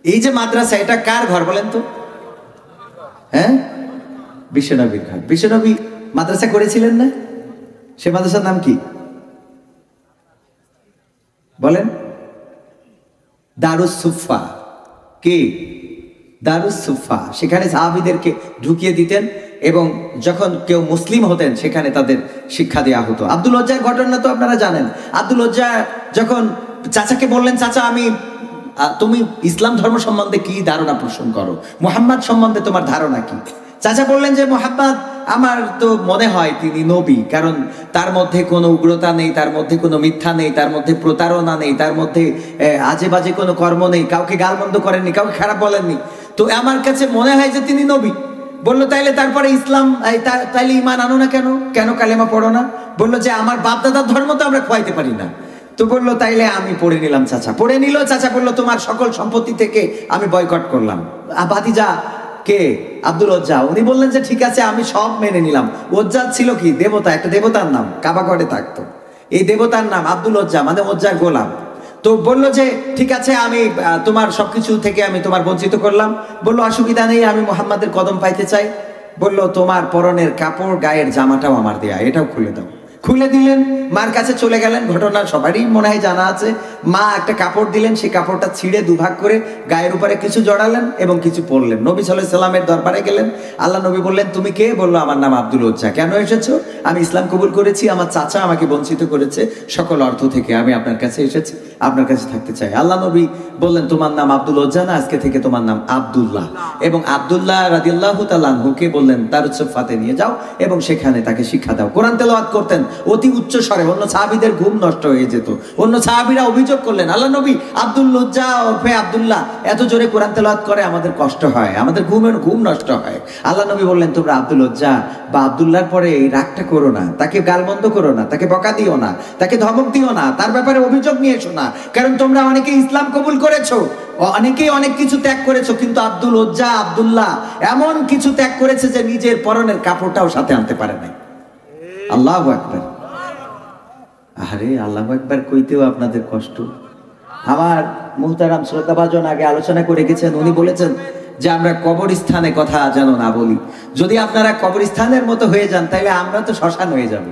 এই যে মাদ্রাসা, এটা কার ঘর বলেন তো? হ্যাঁ, বিশ্বনবীর ঘর। বিশ্বনবী মাদ্রাসা করেছিলেন না? সে মাদ্রাসার নাম কি বলেন? দারুস সুফা। কি দারুস সুফা? সেখানে সাহাবীদেরকে ঢুকিয়ে দিতেন এবং যখন কেউ মুসলিম হতেন সেখানে তাদের শিক্ষা দেওয়া হতো। আব্দুল ওজ্জার ঘটনা তো আপনারা জানেন। আব্দুল ওজ্জা যখন চাচাকে বললেন, চাচা তুমি ইসলাম ধর্ম সম্বন্ধে কি ধারণা পোষণ করো, মুহাম্মদ সম্বন্ধে তোমার ধারণা কি? চাচা বললেন যে মুহাম্মদ আমার তো মনে হয় তিনি নবী, কারণ তার মধ্যে কোনো উগ্রতা নেই, তার মধ্যে কোনো মিথ্যা নেই, তার মধ্যে প্রতারণা নেই, তার মধ্যে আজে বাজে কোনো কর্ম নেই, কাউকে গালমন্দ করেননি, কাউকে খারাপ বলেননি, তো আমার কাছে মনে হয় যে তিনি নবী। বললো তাইলে তারপরে ইসলাম, তাইলে ইমান আনো না কেন? কেন কালেমা পড়ো না? বললো যে আমার বাপ দাদার ধর্ম তো আমরা খোয়াইতে পারি না। তো বললো তাইলে আমি পড়ে নিলাম। চাচা পড়ে নিল। চাচা বললো তোমার সকল সম্পত্তি থেকে আমি বয়কট করলাম। ভাতিজা কে? আব্দুল ওজ্জা। উনি বললেন যে ঠিক আছে, আমি সব মেনে নিলাম। ওজ্জা ছিল কি? দেবতা, একটা দেবতার নাম, কাবাগড়ে থাকতো। এই দেবতার নাম আব্দুল ওজ্জা, মানে ওজ্জার গোলাম। তো বললো যে ঠিক আছে, আমি তোমার সবকিছু থেকে আমি তোমার বঞ্চিত করলাম। বললো অসুবিধা নেই, আমি মুহাম্মাদের কদম পাইতে চাই। বললো তোমার পরনের কাপড়, গায়ের জামাটাও আমার দেয়া, এটাও খুলে দাও। খুলে দিলেন। মার কাছে চলে গেলেন। ঘটনা সবারই মনে হয় জানা আছে। মা একটা কাপড় দিলেন, সেই কাপড়টা ছিঁড়ে দুভাগ করে গায়ের উপরে কিছু জড়ালেন এবং কিছু পরলেন। নবী সাল্লাল্লাহু আলাইহি সাল্লামের দরবারে গেলেন। আল্লাহ নবী বললেন তুমি কে? বললো আমার নাম আব্দুল ওজ্জা। কেন এসেছো? আমি ইসলাম কবুল করেছি, আমার চাচা আমাকে বঞ্চিত করেছে সকল অর্থ থেকে, আমি আপনার কাছে এসেছি, আপনার কাছে থাকতে চাই। আল্লাহ নবী বললেন তোমার নাম আব্দুল ওজ্জা না, আজকে থেকে তোমার নাম আব্দুল্লাহ। এবং আব্দুল্লাহ রাদিয়াল্লাহু তাআলা আনহুকে বললেন দারুস সুফাতে নিয়ে যাও এবং সেখানে তাকে শিক্ষা দাও। কোরআন তেলাওয়াত করতেন অতি উচ্চ স্বরে, অন্য সাহাবীদের ঘুম নষ্ট হয়ে যেত। অন্য সাহাবীরা অভিযোগ করলেন আল্লাহ নবী আব্দুল ওজ্জা ওরফে আব্দুল্লাহ এত জোরে কোরআন তেলাওয়াত করে, আমাদের কষ্ট হয়, আমাদের ঘুম নষ্ট হয়। আল্লাহ নবী বললেন তোমরা আব্দুল ওজ্জা বা আব্দুল্লাহর পরে এই রাগটা করো না, তাকে গালমন্দ করো না, তাকে বকা দিও না, তাকে ধমক দিও না, তার ব্যাপারে অভিযোগ নিয়ে এসো না। কারণ তোমরা অনেকে ইসলাম কবুল করেছো, অনেকেই অনেক কিছু ত্যাগ করেছো, কিন্তু আব্দুল ওজ্জা আব্দুল্লাহ এমন কিছু ত্যাগ করেছে যে নিজের পরনের কাপড়টাও সাথে আনতে পারে নাই। আল্লাহু আকবার। আরে আল্লাহু আকবার কইতেও আপনাদের কষ্ট। আমার মুহতারাম শ্রোতাভাজন আগে আলোচনা করে গেছেন, উনি বলেছেন যে আমরা কবরস্থানে কথা যেন না বলি। যদি আপনারা কবরস্থানের মতো হয়ে যান তাহলে আমরা তো শ্মশান হয়ে যাব,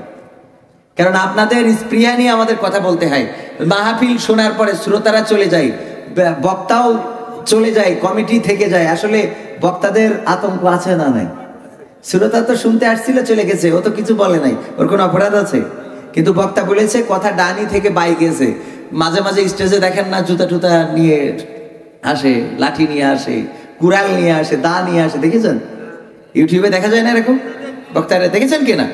কারণ আপনাদের স্পৃহা নিয়ে আমাদের কথা বলতে হয়। মাহফিল শোনার পরে শ্রোতারা চলে যায়, বক্তাও চলে যায়, কমিটি থেকে যায়। আসলে বক্তাদের আতঙ্ক আছে না নাই? শ্রোতা তো শুনতে আসছিল, চলে গেছে, ও তো কিছু বলে নাই, ওর কোনো অপরাধ আছে? কিন্তু বক্তা বলেছে কথা ডানি থেকে বাই গেছে। মাঝে মাঝে স্টেজে দেখেন না জুতা টুতা নিয়ে আসে, লাঠি নিয়ে আসে, কুড়াল নিয়ে আসে, দা নিয়ে আসে, দেখেছেন? ইউটিউবে দেখা যায় না এরকম? বক্তারা দেখেছেন কিনা?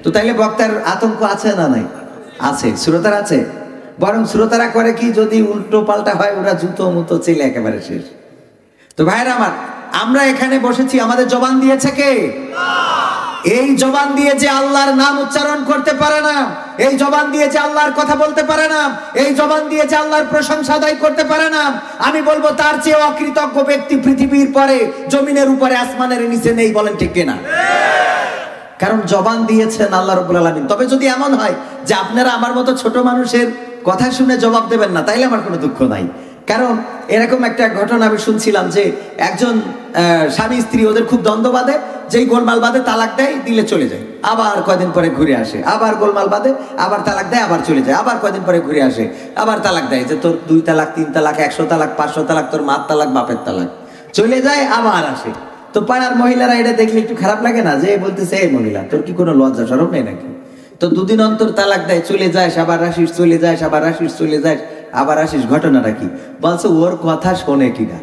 তো তাইলে বক্তার আতঙ্ক আছে না নাই? আছে, শ্রোতার আছে। বরং শ্রোতারা করে কি, যদি উল্টো পাল্টা হয় ওরা জুতো মুতো চেলে একেবারে শেষ। তো ভাইরা আমার, আমরা এখানে বসেছি, আমাদের জবান দিয়েছে কে? এই জবান দিয়ে যে আল্লাহর নাম উচ্চারণ করতে পারে না, এই জবান দিয়ে যে আল্লাহর কথা বলতে পারে না, এই জবান দিয়ে যে আল্লাহর প্রশংসা আদায় করতে পারে না, আমি বলবো তার চেয়ে অকৃতজ্ঞ ব্যক্তি পৃথিবীর পরে, জমিনের উপরে, আসমানের নিচে নেই। বলেন ঠিক কিনা? কারণ জবান দিয়েছেন আল্লাহ রাব্বুল আলামিন। তবে যদি এমন হয় যে আপনারা আমার মতো ছোট মানুষের কথা শুনে জবাব দেবেন না, তাইলে আমার কোনো দুঃখ নাই। কারণ এরকম একটা ঘটনা আমি শুনছিলাম যে একজন স্বামী স্ত্রী, ওদের খুব দ্বন্দ্ব বাঁধে, যেই গোলমাল বাঁধে তালাক দেয়, দিলে চলে যায়, আবার কয়দিন পরে ঘুরে আসে, আবার গোলমাল বাঁধে, আবার তালাক দেয়, আবার চলে যায়, আবার কয়দিন পরে ঘুরে আসে, আবার তালাক দেয়, যে তোর 2 তালাক 3 তালাক 100 তালাক 500 তালাক, তোর মার তালাক বাপের তালাক, চলে যায়, আবার আসে। তো পাড়ার মহিলারা এটা দেখলে একটু খারাপ লাগে না, যে বলতেছে এই মহিলা তোর কি কোনো লজ্জা শরম নেই নাকি? তো 2 দিন অন্তর তালাক দেয়, চলে যায়, আবার আসিস, চলে যায়, আবার আসিস, চলে যায়, আবার আসিস। ঘটনাটা কি? বলছে ওর কথা শোনে কিনা,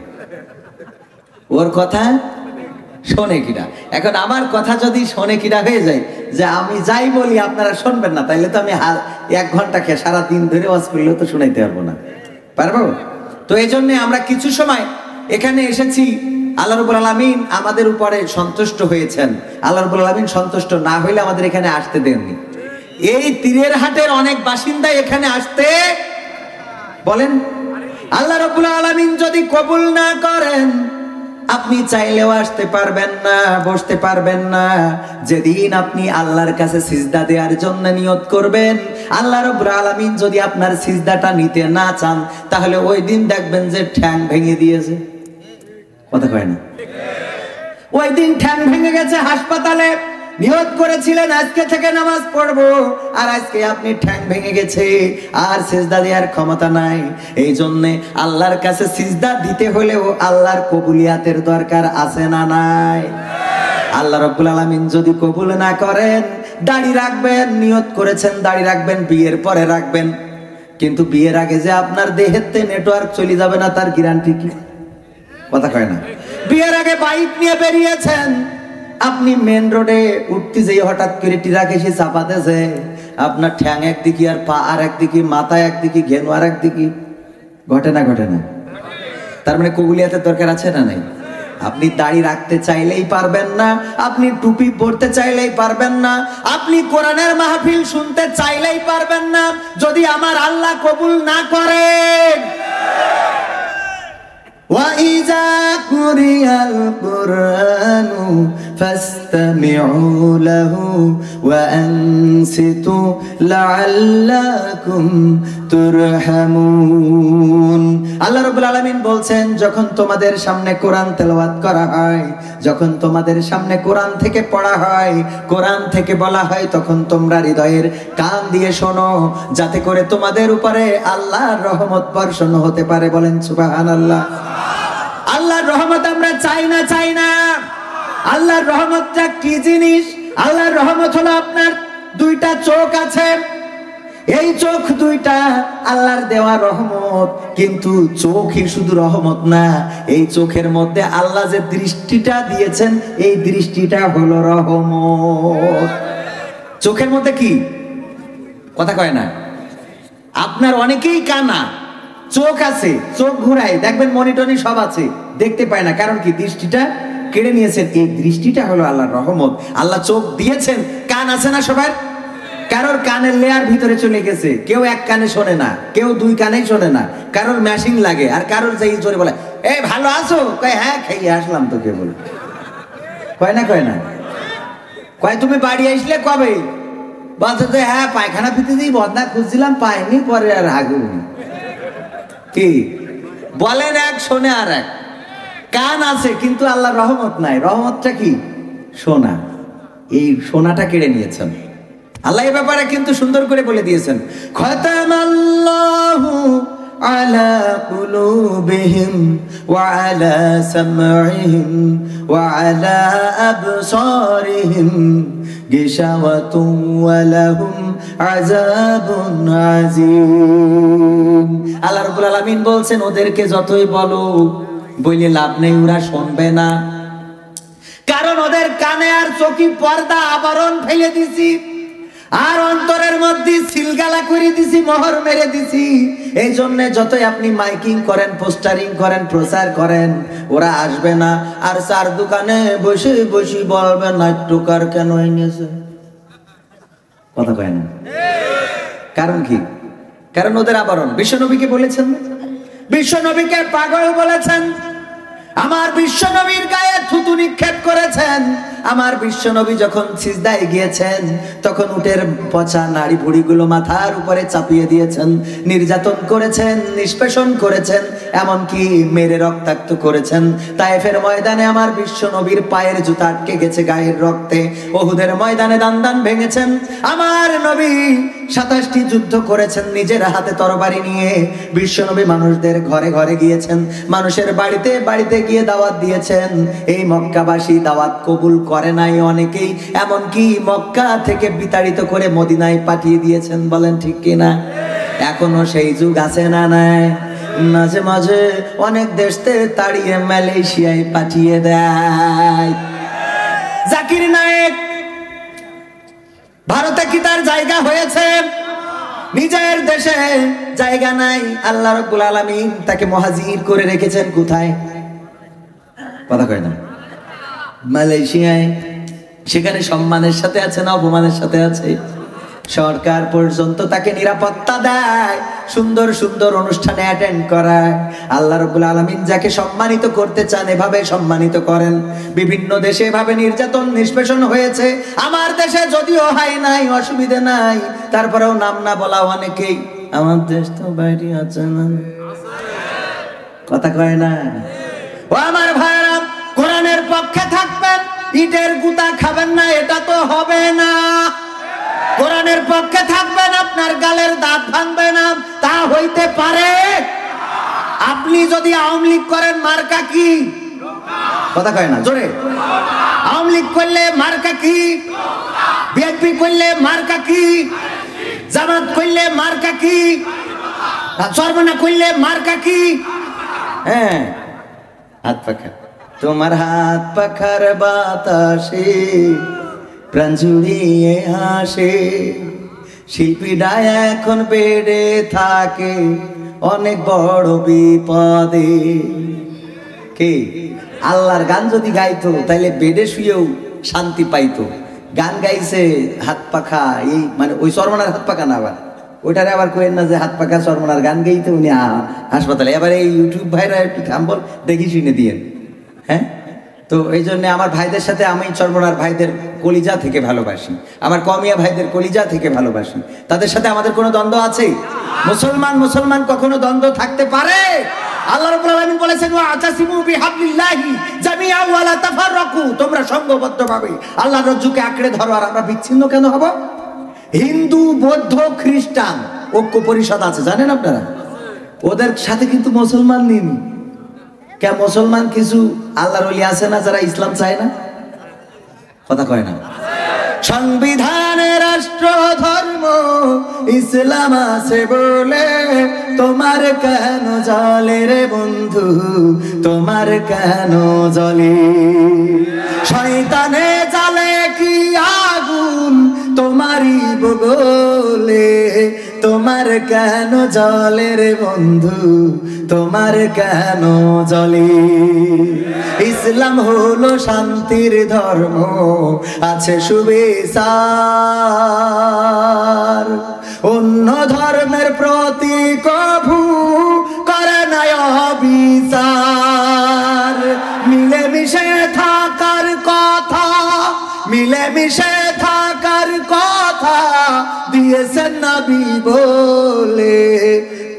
ওর কথা শোনে কিনা। এখন আমার কথা যদি শোনে কিনা হয়ে যায়, যে আমি যাই বলি আপনারা শুনবেন না, তাইলে তো আমি 1 ঘন্টাকে সারা দিন ধরে ওয়াজ করলেও তো শুনাইতে পারবো না, পারবো? তো এই জন্য আমরা কিছু সময় এখানে এসেছি। আল্লাহ রাব্বুল আলামিন আমাদের উপরে সন্তুষ্ট হয়েছেন। আল্লাহ রাব্বুল আলামিন সন্তুষ্ট না হইলে আমাদের এখানে আসতে দেননি। এই তীরের হাটের অনেক বাসিন্দা এখানে আসতে বলেন, আল্লাহ রাব্বুল আলামিন যদি কবুল না করেন আপনি চাইলেও আসতে পারবেন না, বসতে পারবেন না। যেদিন আপনি আল্লাহর কাছে সিজদা দেওয়ার জন্য নিয়ত করবেন, আল্লাহ রাব্বুল আলামিন যদি আপনার সিজদাটা নিতে না চান, তাহলে ওই দিন দেখবেন যে ঠ্যাং ভেঙে দিয়েছে। কথা কয় না। ওই দিন ঠ্যাং ভেঙে গেছে হাসপাতালে, নিয়ত করেছিলেন আজকে থেকে নামাজ পড়বো, আর আজকে আপনি ঠ্যাং ভেঙে গেছে, আর সিজদা দেওয়ার ক্ষমতা নাই। এই জন্যে আল্লাহর কাছে সিজদা দিতে হলেও আল্লাহর কবুলিয়াতের দরকার আছে না নাই? আল্লাহ রাব্বুল আলামিন যদি কবুল না করেন, দাড়ি রাখবেন, নিয়ত করেছেন দাড়ি রাখবেন, বিয়ের পরে রাখবেন, কিন্তু বিয়ের আগে যে আপনার দেহেতে নেটওয়ার্ক চলে যাবে না তার গ্যারান্টি কি? কথা কয় না। বিয়ের আগে বাইক নিয়ে বেরিয়েছেন, আপনি মেন রোডে উঠতে যেয়ে হঠাৎ করে ট্রাক এসে চাপাতেছে, আপনার ঠ্যাং একদিকে আর পা আর একদিকে, মাথা একদিকে, ঘেনু আর একদিকে। ঘটে না? ঘটে না? তার মানে কবুলিয়াতের দরকার আছে না নাই? আপনি দাড়ি রাখতে চাইলেই পারবেন না, আপনি টুপি পরতে চাইলেই পারবেন না, আপনি কোরআনের মাহফিল শুনতে চাইলেই পারবেন না, যদি আমার আল্লাহ কবুল না করেন। وَإِذَا قُرِئَ الْقُرْآنُ فَاسْتَمِعُوا لَهُ وَأَنصِتُوا لَعَلَّكُمْ তুরহামুন। আল্লাহ রাব্বুল আলামিন বলছেন, যখন তোমাদের সামনে কোরআন তেলাওয়াত করা হয়, যখন তোমাদের সামনে কোরআন থেকে পড়া হয়, কোরআন থেকে বলা হয়, তখন তোমরা হৃদয়ের কান দিয়ে শোনো, যাতে করে তোমাদের উপরে আল্লাহর রহমত বর্ষণ হতে পারে। বলেন সুবহানাল্লাহ। আল্লাহর রহমত আমরা চাই না? চাই না। আল্লাহর রহমতটা কি জিনিস? আল্লাহর রহমত হলো আপনার দুইটা চোখ আছে, এই চোখ দুইটা আল্লাহর দেওয়া রহমত, কিন্তু চোখই শুধু রহমত না, এই চোখের মধ্যে আল্লাহ যে দৃষ্টিটা দিয়েছেন, এই দৃষ্টিটা হলো রহমত। চোখের মধ্যে কি? কথা কয় না। আপনার অনেকেই কানা, চোখ আছে, চোখ ঘুরায়, দেখবেন মনিটরি সব আছে, দেখতে পায় না, কারণ কি? দৃষ্টিটা কেড়ে নিয়েছেন। এই দৃষ্টিটা হলো আল্লাহর রহমত। আল্লাহ চোখ দিয়েছেন, কান আছে না সবার? কারোর কানের লেয়ার ভিতরে চলে গেছে, কেউ এক কানে শোনে না, কেউ দুই কানেই শোনে না, কারোর মেশিন লাগে, আর কারোর যেই জোরে বলে এই ভালো আছো, কয় হ্যাঁ খাইয়ে আসলাম তো, কে বলে? কয় না? কয় না? কয় তুমি বাড়ি আসলে কবে? বলছে তো হ্যাঁ পায়খানা ফিতে দিয়ে বদনা খুঁজছিলাম, পাইনি, পরে আর আগুন। কি বলেন? এক শোনে আর এক। কান আছে কিন্তু আল্লাহর রহমত নাই। রহমতটা কি? শোনা। এই শোনাটা কেড়ে নিয়েছেন আল্লাহ। এই ব্যাপারে কিন্তু সুন্দর করে বলে দিয়েছেন, খাতামাল্লাহু আলা কুলুবিহিম ওয়া আলা সামঈহিম ওয়া আলা আবসারিহিম গিশাওয়াতুন ওয়া লাহুম আযাবুন আযীম। আল্লাহ রাব্বুল আলামিন বলছেন, ওদেরকে যতই বলো বলে লাভ নেই, ওরা শুনবে না, কারণ ওদের কানে আর চোখে পর্দা আবরণ ফেলে দিছি, আর অন্তরের মধ্যে সিলগালা করে দিছি, মোহর মেরে দিছি। এই জন্য যতই আপনি মাইকিং করেন, পোস্টারিং করেন, প্রচার করেন, ওরা আসবে না। আর চার দোকানে বসে বসে বলবে নাট্যকার কেন এনেছে? কথা কয় না? কারণ কি? কারণ ওদের আবরণ। বিশ্বনবীকে বলেছেন, বিশ্বনবীকে পাগল বলেছেন, আমার বিশ্বনবীর গায়ে থুতু নিক্ষেপ করেছেন। আমার বিশ্বনবী যখন সিজদায় গিয়েছেন, তখন উটের পচা নাড়ি ভুড়িগুলো মাথার উপরে চাপিয়ে দিয়েছেন, নির্যাতন করেছেন, নিষ্পেষণ করেছেন, এমনকি মেরে রক্তাক্ত করেছেন। তায়েফের ময়দানে আমার বিশ্বনবীর পায়ের জুতা আটকে গেছে গায়ের রক্তে। ওহুদের ময়দানে দান দান ভেঙেছেন। আমার নবী 27টি যুদ্ধ করেছেন নিজের হাতে তরবারি নিয়ে। বিশ্বনবী মানুষদের ঘরে ঘরে গিয়েছেন, মানুষের বাড়িতে বাড়িতে গিয়ে দাওয়াত দিয়েছেন। এই মক্কাবাসী দাওয়াত কবুল করে নাই অনেকেই, এমনকি মক্কা থেকে বিতাড়িত করে মদিনায় পাঠিয়ে দিয়েছেন। বলেন ঠিক কিনা? এখনো সেই যুগ আছে না নাই? মাঝে মাঝে অনেক দেশতে তাড়িয়ে মালয়েশিয়ায় পাঠিয়ে দেয়। জাকির নায়েক ভারতে কি তার জায়গা হয়েছে? নিজের দেশে জায়গা নাই। আল্লাহ রাব্বুল আলামিন তাকে মুহাজির করে রেখেছেন কোথায়? কথা কয় না? মালয়েশিয়ায়। সেখানে সম্মানের সাথে আছে না অপমানের সাথে আছে? সরকার পর্যন্ত তাকে নিরাপত্তা দেয়, সুন্দর সুন্দর অনুষ্ঠানে অ্যাটেন্ড করায়। আল্লাহ রাব্বুল আলামিন যাকে সম্মানিত করতে চান এভাবে সম্মানিত করেন। বিভিন্ন দেশে এভাবে নির্যাতন নিষ্পেষণ হয়েছে। আমার দেশে যদিও হয় নাই, অসুবিধা নাই, তারপরেও নাম না বলা অনেকেই। আমার দেশ তো বাইরে আছে না? কথা কয় না? ও আমার ভাইরা, ইটের গুতা খাবেন না, এটা তো হবে না। কোরআনের পক্ষে থাকবেন, আপনার গালের দাঁত ভাঙবে না, তা হইতে পারে। আপনি যদি আওয়ামী লীগ করেন, মার্কা কি? কথা কয় না জোরে। আওয়ামী লীগ করলে মার্কা কি? বিএনপি করলে মার্কা কি? জামাত করলে মার্কা কি? সর্বনা করলে মার্কা কি? হ্যাঁ, হাত পাখা। তোমার হাত পাখার বাতাসে প্রাণ জুড়িয়ে আসে, শিল্পীরা এখন বেড়ে থাকে অনেক বড় বিপদে। কে? আল্লাহর গান যদি গাইতো তাইলে বেডে শুয়েও শান্তি পাইতো। গান গাইছে হাত পাখা, এই মানে ওই সরমনার হাত পাখা না, আবার ওইটারে আবার কইেন না যে হাত পাখা সরমনার গান গাইতে উনি হাসপাতালে। এবার এই ইউটিউব ভাইরা একটু থাম্বল দেখি শুনে দিয়েন। হ্যাঁ, তো এই জন্য আমার ভাইদের সাথে আমি চরমনার ভাইদের কলিজা থেকে ভালোবাসি, আমার কমিয়া ভাইদের কলিজা থেকে ভালোবাসি। তাদের সাথে আমাদের কোনো দ্বন্দ্ব আছে? মুসলমান কখনো দ্বন্দ্ব থাকতে পারে? আল্লাহ রাব্বুল আলামিন বলেছেন, ওয়া আতাসিমু বিহাবলিল্লাহি জামিআন ওয়া লা তাফাররাকু, তোমরা সংঘবদ্ধভাবে আল্লাহর রজ্জুকে আঁকড়ে ধরো। আর আমরা বিচ্ছিন্ন কেন হব? হিন্দু, বৌদ্ধ, খ্রিস্টান ঐক্য পরিষদ আছে, জানেন আপনারা? ওদের সাথে কিন্তু মুসলমান নেই। কে মুসলমান কিছু আল্লাহর ওলি আছে না যারা ইসলাম চায় না? কথা কয় না। সংবিধানে রাষ্ট্র ধর্ম ইসলাম আছে বলে তোমার কেন জ্বলে রে বন্ধু, তোমার কেন জ্বলে? শয়তানে জ্বালে কি আগুন তোমারই বগলে, তোমার কেন জ্বলে রে বন্ধু, তোমার কেন জ্বলে? ইসলাম হলো শান্তির ধর্ম, আছে সুবিচার, অন্য ধর্মের প্রতি কভু করে না বিচার। মিলেমিশে থাকার কথা, মিলেমিশে থাকার কথা দিয়েছেন নবী বলে,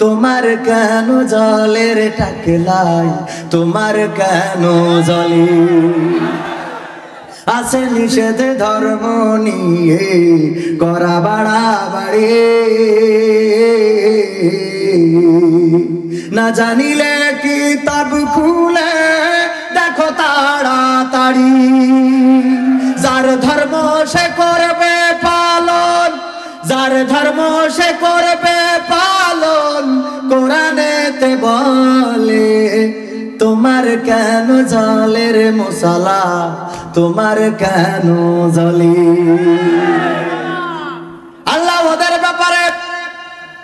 তোমার কেন জ্বলে রে টাকলাই, তোমার কেন জ্বলে? আছে নিষেধ ধর্ম নিয়ে করা বাড়াবাড়ি, না জানিলে কিতাব খুলে দেখো তাড়াতাড়ি। যার ধর্ম সে করবে পালন, যার ধর্ম সে করবে পালন, কোরআনেতে বলে তোমার কেন জ্বলে রে মশালা, তোমার কেন জ্বলে? আল্লাহ ওদের ব্যাপারে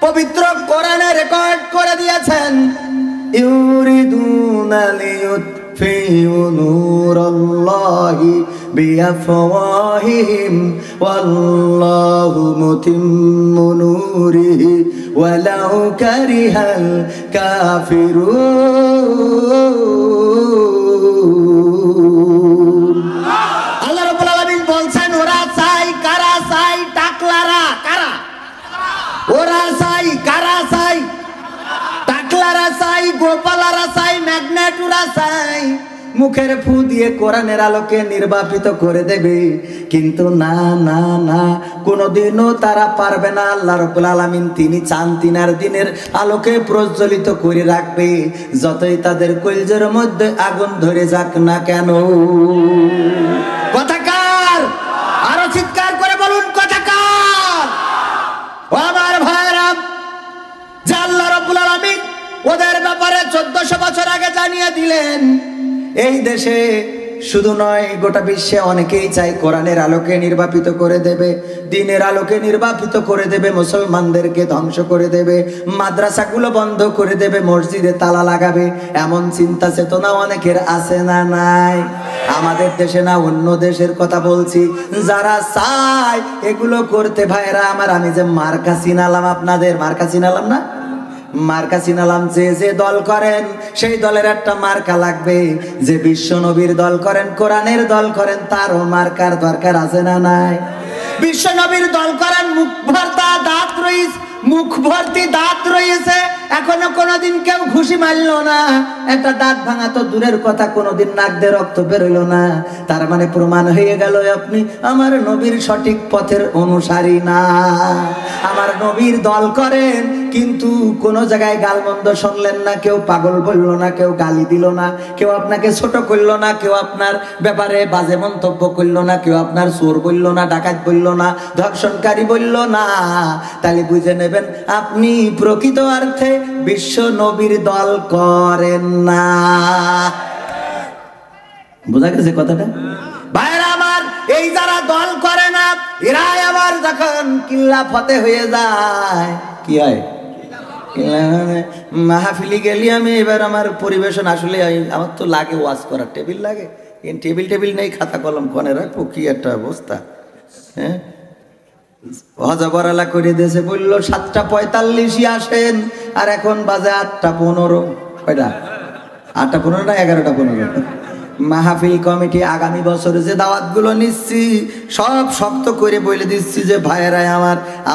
পবিত্র কোরআনে রেকর্ড করে দিয়েছেন, ইউরিদুনা লিয়ুতফিউ নূরাল্লাহি বিআফওয়াহিহিম ওয়াল্লাহু মুতিম্মু নূরিহি ওয়ালাউ কারিহাল কাফিরুন। আল্লাহ রাব্বুল আলামিন বলছেন, ওরা চাই, কারা চাই? টাকলারা। কারা? ওরা চাই, কারা চাই? টাকলারা চাই, গোপালারা চাই, ম্যাগনেটুরা চাই। মুখের ফু দিয়ে কোরআনের আলোকে নির্বাপিত করে দেবে, কিন্তু না না না, কোনোদিনও তারা পারবে না। আল্লাহ রাব্বুল আলামিন তিনি চান তিনার দিনের আলোকে প্রজ্বলিত করে রাখবে, যতই তাদের কলজের মধ্যে আগুন ধরে যাক না কেন। কথাকার? আরো চিৎকার করে বলুন কথাকার। ও আমার ভাইরা, যে আল্লাহ রাব্বুল আলামিন ওদের ব্যাপারে 1400 বছর আগে জানিয়ে দিলেন, এই দেশে শুধু নয় গোটা বিশ্বে অনেকেই চাই কোরআনের আলোকে নির্বাপিত করে দেবে, দ্বীনের আলোকে নির্বাপিত করে দেবে, মুসলমানদেরকে ধ্বংস করে দেবে, মাদ্রাসাগুলো বন্ধ করে দেবে, মসজিদে তালা লাগাবে। এমন চিন্তা চেতনা অনেকের আছে না নাই? আমাদের দেশে না, অন্য দেশের কথা বলছি। যারা চায় এগুলো করতে, ভাইরা আমার, আমি যে মার্কা চিনালাম আপনাদের, মার্কা চিনালাম না? মার্কা চিনালাম, যে যে দল করেন সেই দলের একটা মার্কা লাগবে। যে বিশ্ব নবীর দল করেন, কোরআনের দল করেন, তারও মার্কার দরকার আছে না নাই? বিশ্ব নবীর দল করেন, মুখ ভর্তি দাঁত রয়েছে, এখনো কোনোদিন কেউ ঘুষি মারলো না, একটা দাঁত ভাঙা তো দূরের কথা, কোনোদিন নাক দিয়ে রক্ত বেরোলো না। তার মানে প্রমাণ হয়ে গেল আপনি আমার নবীর সঠিক পথের অনুসারী না। আমার নবীর দল করেন কিন্তু কোন জায়গায় গালমন্দ শুনলেন না, কেউ পাগল বলল না, কেউ গালি দিল না, কেউ আপনাকে ছোট করলো না, কেউ আপনার ব্যাপারে বাজে মন্তব্য করলো না, কেউ আপনার চোর বলল না, ডাকাত বলল না, ধর্ষণকারী বলল না। তাহলে বুঝে নেবেন আপনি প্রকৃত অর্থে বিশ্ব নবীর দল করেন না। বোঝা গেছে কথাটা? ভাইরা আমার, এই যারা দল করে না এরাই আবার যখন কিল্লা ফতে হয়ে যায়, কি হয় মাহফিলি গেলি আমি এবার আমার পরিবেশন আসলে আমার তো লাগে ওয়াজ করার টেবিল লাগে, টেবিল নেই, খাতা কলম কনে রাখবো, কি একটা অবস্থা। হ্যাঁ, হজাবরালা করে দিয়েছে, বললো 7:45 আসেন, আর এখন বাজে 8:15। কয়টা? 8:15 না 11:15? মাহফিল কমিটি আগামী বছরে যে দাওয়াতগুলো নিচ্ছি সব শক্ত করে বলে দিচ্ছি যে ভাইয়েরাই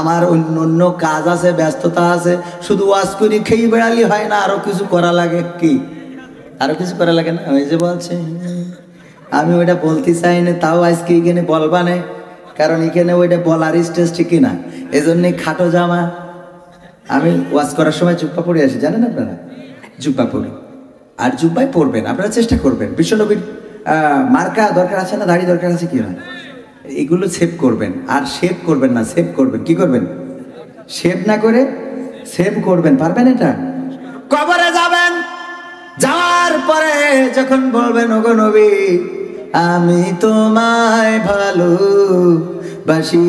আমার অন্য কাজ আছে, ব্যস্ততা আছে, শুধু ওয়াজ করি খেয়ে বেড়ালি হয় না, আরো কিছু করা লাগে। কি আরো কিছু করা লাগে না? ওই যে বলছে আমি ওইটা বলতে চাই না, তাও আজকে এখানে বলবা না, কারণ এখানে ওইটা বলার স্টেজ ঠিকই না, এজন্যই খাটো জামা। আমি ওয়াজ করার সময় জুব্বা পরে আসি, জানেন আপনারা? জুব্বা পরি, আর জুব্বাই পড়বেন, আপনারা চেষ্টা করবেন। বিশ্বনবীর মার্কা দরকার আছে না, দাড়ি দরকার আছে, কি হয় এগুলো সেভ করবেন, আর সেভ করবেন না, সেভ করবেন। কি করবেন? সেভ না করে সেভ করবেন। পারবেন এটা? কবরে যাবেন, যাওয়ার পরে যখন বলবেন ওগো নবী আমি তোমায় ভালোবাসি,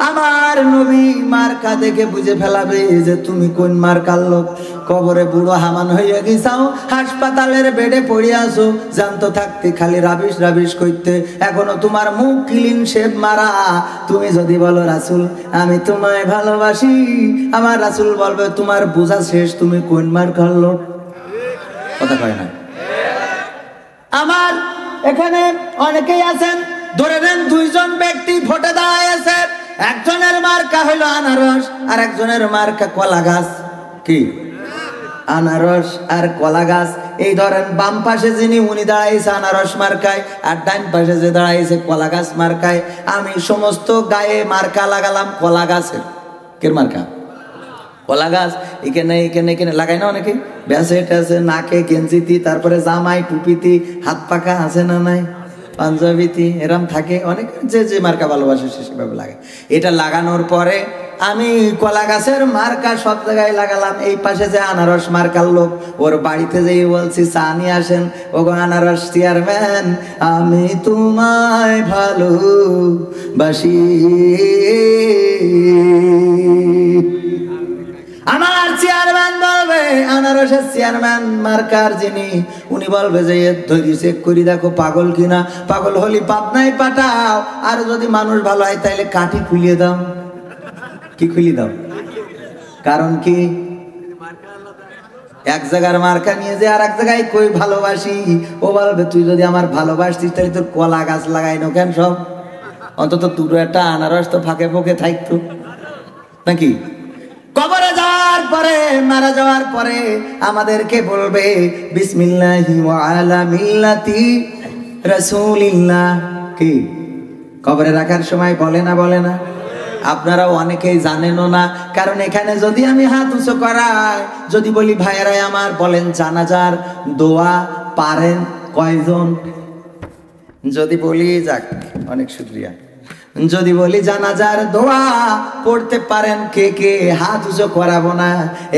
আমার নবী মার্কা দেখে বুঝে ফেলাবে যে তুমি কোন মার্কার লোক। কবরে বুড়ো হামান হয়ে গেছাও, হাসপাতালের বেডে পড়ে আসো, জানতো থাকতে খালি রাবিশ রাবিশ করতে, এখনো তোমার মুখ ক্লিন শেভ মারা। তুমি যদি বলো রাসূল আমি তোমায় ভালোবাসি, আমার রাসূল বলবে তোমার বোঝা শেষ, তুমি কোন মার্কার লোক। কথা কয় না? আমার এখানে অনেকেই আছেন, ধরে নেন 2 জন ব্যক্তি ভোটে দাঁড়াইছে, একজনের মার্কা হইল আনারস আর একজনের মার্কা কলা গাছ। কি? আনারস আর কলা গাছ। এই ধরেন বাম পাশে যিনি উনি দাঁড়াইছে আনারস মার্কায়, আর ডান পাশে যে দাঁড়াইছে কলা গাছ মার্কায়। আমি সমস্ত গায়ে মার্কা লাগালাম কলা গাছের। কে মার্কা? কলা গাছ। এখানে এখানে এখানে লাগাই না অনেকে, ব্যাসেট আছে, নাকে গেঞ্জিতি, তারপরে জামাই টুপিতি, হাত পাকা আছে না নাই, পাঞ্জাবিতি, এরম থাকে অনেক, যে যে মার্কা ভালোবাসে সে সেভাবে লাগে। এটা লাগানোর পরে আমি কলা গাছের মার্কা সব জায়গায় লাগালাম। এই পাশে যে আনারস মার্কার লোক, ওর বাড়িতে যেই বলছি চা নিয়ে আসেন, ওগো আনারস চেয়ারম্যান আমি তোমায় ভালোবাসি, আমার চেয়ারম্যান বলবে, আনারসের চেয়ারম্যান মার্কার যিনি উনি বলবে যে ধৈর্য চেক করি দেখো পাগল কিনা, পাগল হলি পাবনায় পাঠাও, আর যদি মানুষ ভালো হয় তাহলে কাঠি খুলিয়ে দাও। কি খুলিয়ে দাও? কারণ কি? এক জায়গার মার্কা নিয়ে যে আর এক জায়গায় কই ভালোবাসি, ও বলবে তুই যদি আমার ভালোবাসতিস তাহলে তোর কলা গাছ লাগাইনো কেন সব, অন্তত দুটো একটা আনারস তো ফাঁকে ফোঁকে থাকতো নাকি? কবরে যাওয়ার পরে, মারা যাওয়ার পরে আমাদেরকে বলবে বিসমিল্লাহি ওয়া আলা মিল্লাতি রাসূলিল্লাহ। কি কবরে রাখার সময় বলে না? বলে না? আপনারাও অনেকেই জানেনও না, কারণ এখানে যদি আমি হাত উঁচু করাই, যদি বলি ভাইয়েরাই আমার বলেন জানাজার দোয়া পারেন কয়জন? যদি বলি যাক অনেক শুকরিয়া, যদি বলি জানাজার দোয়া পড়তে পারেন কে কে, হাত উঁচু করাবো না।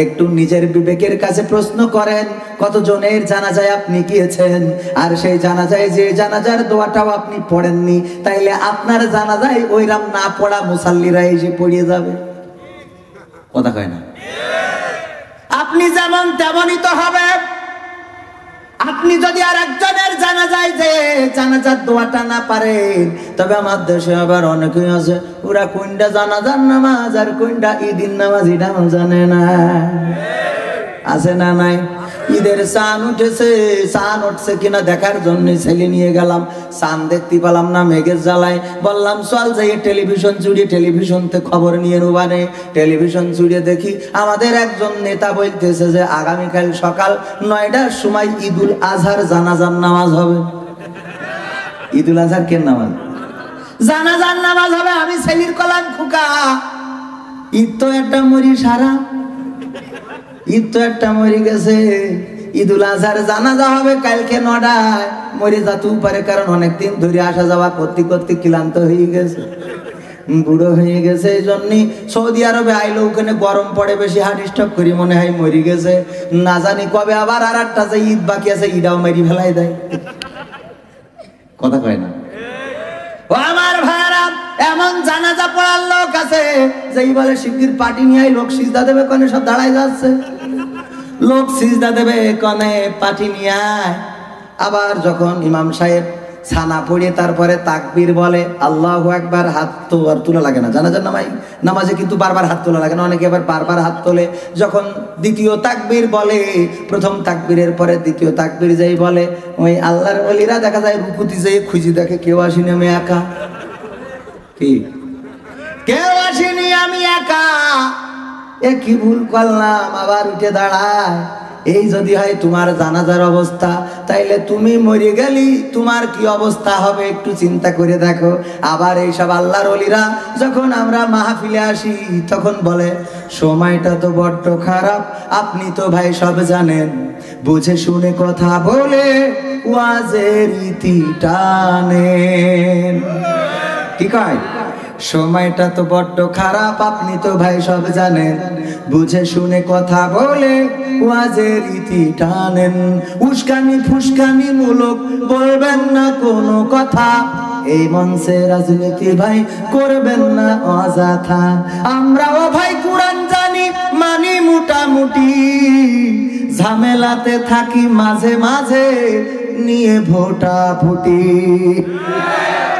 একটু নিজের বিবেকের কাছে প্রশ্ন করেন, কতজনের জানাজায় আপনি গিয়েছেন, আর সেই জানাজায় যে জানাজার দোয়াটাও আপনি পড়েননি, তাইলে আপনার জানাজায় ওইরাম না পড়া মুসাল্লিরা এসে পড়িয়ে যাবে। কথা কয় না? আপনি যেমন তেমনই তো হবে। আপনি যদি আর একজনের জানাজায় যে জানাজার দোয়াটা না পারেন, তবে আমার দেশে আবার অনেকেই আছে ওরা কোনটা জানাজার নামাজ আর কোনটা ঈদের নামাজ এটাও জানে না। আছে না নাই? ঈদের চান উঠেছে, চান উঠছে কিনা দেখার জন্য ছেলে নিয়ে গেলাম, চান দেখতে পেলাম না, মেঘের জ্বালায়। বললাম চল যাই টেলিভিশন জুড়ে, টেলিভিশনতে খবর নিয়ে নেবানে। টেলিভিশন জুড়ে দেখি আমাদের একজন নেতা বলতেছে যে আগামীকাল সকাল 9টার সময় ঈদুল আজহার জানাজার নামাজ হবে। ঈদুল আজহার কেন নামাজ? জানাজার নামাজ হবে। আমি ছেলির কলাম খোকা, ঈদ তো একটা মরি সারা, ঈদ তো একটা মরি গেছে, ঈদুল আজহার জানাজা হবে কালকে 9টায়। মরে যেতেও পারে, কারণ অনেকদিন ধরে আসা যাওয়া করতে করতে ক্লান্ত হয়ে গেছে, বুড়ো হয়ে গেছে। এই জন্যই সৌদি আরবে আইলো, ওখানে গরম পড়ে বেশি, হার্ট স্ট্রোক করি মনে হয় মরি গেছে। না জানি কবে আবার আর একটা যে ঈদ বাকি আছে, ঈদাও মেরি ফেলাই দেয়। কথা কয় না? ও আমার ভাইরা, এমন জানাজা পড়ার লোক আছে যেই বলে শিগগির পার্টি নিয়ে লোক সিজদা দেবে, কোনে সব দাঁড়াই যাচ্ছে। লোক সিজদা দেবে কোনে, পার্টি নিয়ে আয়। আবার যখন ইমাম সাহেব ছানা পড়ে তারপরে তাকবীর বলে, আল্লাহু আকবার, হাত তো আর তোলা লাগে না জানাজার নামাজে, কিন্তু বারবার হাত তোলা লাগে না, অনেকে আবার বারবার হাত তোলে। যখন দ্বিতীয় তাকবীর বলে, প্রথম তাকবীরের পরে দ্বিতীয় তাকবীর যেই বলে, ওই আল্লাহর ওলিরা দেখা যায় রুকুতি যেয়ে খুঁজি দেখে কেউ আসেনি, আমি একা। কি কেউ আসেনি, আমি একা, এ কি ভুল করলাম, আবার উঠে দাঁড়ায়। এই যদি হয় তোমার জানাজার অবস্থা, তাইলে তুমি মরে গেলি তোমার কি অবস্থা হবে একটু চিন্তা করে দেখো। আবার এইসব আল্লাহর ওলিরা যখন আমরা মাহফিলে আসি তখন বলে, সময়টা তো বড্ড খারাপ, আপনি তো ভাই সব জানেন, বুঝে শুনে কথা বলে ওয়াজের ইতি টানেন। কি কয়? সময়টা তো বড্ড খারাপ, আপনি তো ভাই সব জানেন, বুঝে শুনে কথা বলে ওয়াজের ইতি টানেন। উস্কানি ফুসকানি মূলক বলবেন না কোনো কথা, এই মঞ্চে রাজনীতি ভাই করবেন না অযথা। আমরাও ভাই কোরআন জানি, মানি মোটামুটি, ঝামেলাতে থাকি মাঝে মাঝে নিয়ে ভোটাভুটি।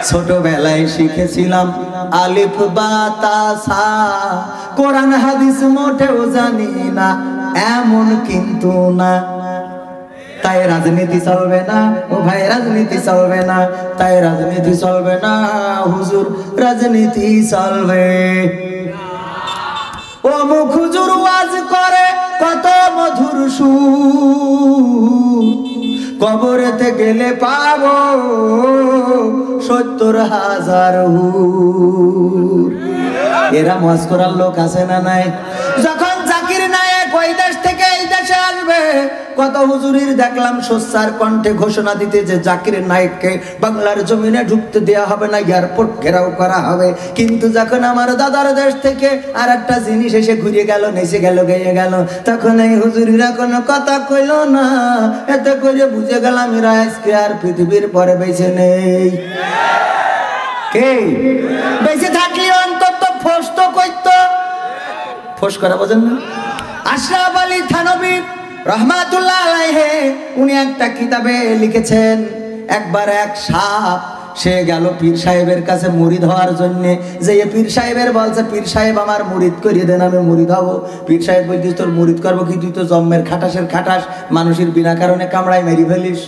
ছোটবেলায় শিখেছিলাম আলিফ বা তা সা, কোরআন হাদিস মোটেও জানি না, এমন কিন্তু না। তাই রাজনীতি চলবে না ও ভাই, রাজনীতি চলবে না, তাই রাজনীতি চলবে না হুজুর, রাজনীতি চলবে। ও মুখ হুজুর ওয়াজ করে কত মধুর সুর, কবরেতে গেলে পাবো 70,000 হুর। এরা ওয়াজ করার লোক আছে না নাই? যখন জাকির নায়েক ওই দেশ থেকে এই দেশে আসবে, কত হুজুরির দেখলাম সোচ্চার কণ্ঠে ঘোষণা দিতে যে জাকির নায়েককে বাংলার জমিনে ঢুকতে দেওয়া হবে না, এয়ারপোর্ট ঘেরাও করা হবে। কিন্তু যখন আমার দাদার দেশ থেকে আর একটা জিনিস এসে ঘুরে গেল, নেচে গেল, গেয়ে গেল, তখন এই হুজুরিরা কোনো কথা কইল না। এতে করে বুঝে গেলাম এরা আজকে আর পৃথিবীর পরে বেঁচে নেই। কে বেঁচে থাকলে অন্তত ফোস তো কইতো, ফোস করা বোঝেন না? আশরাফ আলী থানভী রহমাতুল্লাহ আলাইহি উনি একটা কিতাবে লিখেছেন, একবার এক সাপ সে গেল পীর সাহেবের কাছে মুরিদ হওয়ার জন্য। যে পীর সাহেবের বলছে, পীর সাহেব আমার মুরিদ করিয়ে দেন, আমি মুরিদ হব। পীর সাহেব বলছিস তোর মুরিদ করবো কি, তুই তো জন্মের খাটাসের খাটাস, মানুষের বিনা কারণে কামড়ায় মেরি ফেলিস।